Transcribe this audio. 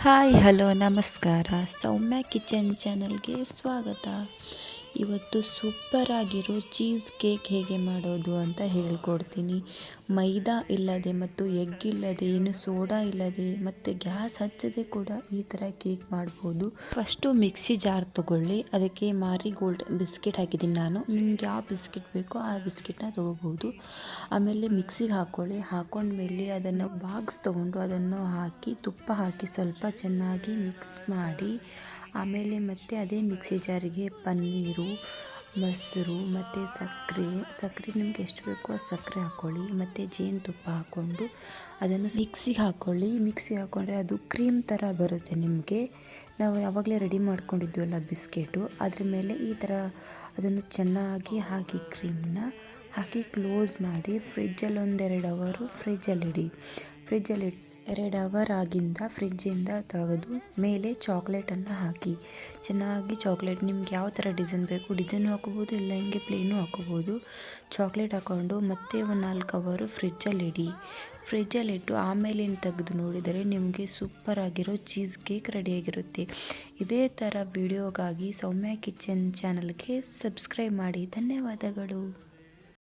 Hi hello ನಮಸ್ಕಾರ. ಸೌಮ್ಯ kitchen ಚಾನಲ್ಗೆ ಸ್ವಾಗತ. ಇವತ್ತು ಸೂಪರಾಗಿರೋ ಚೀಸ್ ಕೇಕ್ ಹೇಗೆ ಮಾಡೋದು ಅಂತ ಹೇಳ್ಕೊಡ್ತೀನಿ. ಮೈದಾ ಇಲ್ಲದೆ ಮತ್ತು ಎಗ್ ಇಲ್ಲದೆ, ಏನು ಸೋಡಾ ಇಲ್ಲದೆ ಮತ್ತು ಗ್ಯಾಸ್ ಹಚ್ಚದೆ ಕೂಡ ಈ ಥರ ಕೇಕ್ ಮಾಡ್ಬೋದು. ಫಸ್ಟು ಮಿಕ್ಸಿ ಜಾರ್ ತೊಗೊಳ್ಳಿ. ಅದಕ್ಕೆ ಮಾರಿಗೋಲ್ಡ್ ಬಿಸ್ಕೆಟ್ ಹಾಕಿದ್ದೀನಿ ನಾನು. ನಿಮ್ಗೆ ಯಾವ ಬಿಸ್ಕೆಟ್ ಬೇಕೋ ಆ ಬಿಸ್ಕೆಟ್ನ ತೊಗೋಬೋದು. ಆಮೇಲೆ ಮಿಕ್ಸಿಗೆ ಹಾಕ್ಕೊಳ್ಳಿ. ಹಾಕೊಂಡ್ಮೇಲೆ ಅದನ್ನು ಬಾಕ್ಸ್ ತೊಗೊಂಡು ಅದನ್ನು ಹಾಕಿ ತುಪ್ಪ ಹಾಕಿ ಸ್ವಲ್ಪ ಚೆನ್ನಾಗಿ ಮಿಕ್ಸ್ ಮಾಡಿ, ಆಮೇಲೆ ಮತ್ತೆ ಅದೇ ಮಿಕ್ಸಿ ಜಾರಿಗೆ ಪನ್ನೀರು, ಮೊಸರು ಮತ್ತು ಸಕ್ಕರೆ ನಿಮ್ಗೆ ಎಷ್ಟು ಬೇಕೋ ಅದು ಸಕ್ಕರೆ ಹಾಕ್ಕೊಳ್ಳಿ. ಮತ್ತು ಜೇನುತುಪ್ಪ ಹಾಕ್ಕೊಂಡು ಅದನ್ನು ಮಿಕ್ಸಿಗೆ ಹಾಕ್ಕೊಳ್ಳಿ. ಮಿಕ್ಸಿಗೆ ಹಾಕ್ಕೊಂಡ್ರೆ ಅದು ಕ್ರೀಮ್ ಥರ ಬರುತ್ತೆ ನಿಮಗೆ. ನಾವು ಯಾವಾಗಲೇ ರೆಡಿ ಮಾಡ್ಕೊಂಡಿದ್ವಲ್ಲ ಬಿಸ್ಕೆಟು, ಅದ್ರ ಮೇಲೆ ಈ ಥರ ಅದನ್ನು ಚೆನ್ನಾಗಿ ಹಾಕಿ ಕ್ರೀಮ್ನ ಹಾಕಿ ಕ್ಲೋಸ್ ಮಾಡಿ ಫ್ರಿಜ್ಜಲ್ಲಿ 1-2 ಅವರು ಫ್ರಿಜ್ಜಲ್ಲಿಡಿ. 2 ಅವರ್ ಆಗಿಂದ ಫ್ರಿಜ್ಜಿಂದ ತೆಗೆದು ಮೇಲೆ ಚಾಕ್ಲೇಟನ್ನು ಹಾಕಿ ಚೆನ್ನಾಗಿ ಚಾಕ್ಲೇಟ್ ನಿಮ್ಗೆ ಯಾವ ಥರ ಡಿಸೈನ್ ಬೇಕು ಡಿಸೈನು ಹಾಕೋಬೋದು, ಇಲ್ಲ ಹಿಂಗೆ ಪ್ಲೇನು ಹಾಕೋಬೋದು. ಚಾಕ್ಲೇಟ್ ಹಾಕ್ಕೊಂಡು ಮತ್ತೆ 4 ಅವರು ಫ್ರಿಜ್ಜಲ್ಲಿಟ್ಟು ಆಮೇಲೆ ತೆಗೆದು ನೋಡಿದರೆ ನಿಮಗೆ ಸೂಪರಾಗಿರೋ ಚೀಸ್ ಕೇಕ್ ರೆಡಿಯಾಗಿರುತ್ತೆ. ಇದೇ ಥರ ವಿಡಿಯೋಗಾಗಿ ಸೌಮ್ಯ ಕಿಚನ್ ಚಾನಲ್ಗೆ ಸಬ್ಸ್ಕ್ರೈಬ್ ಮಾಡಿ. ಧನ್ಯವಾದಗಳು.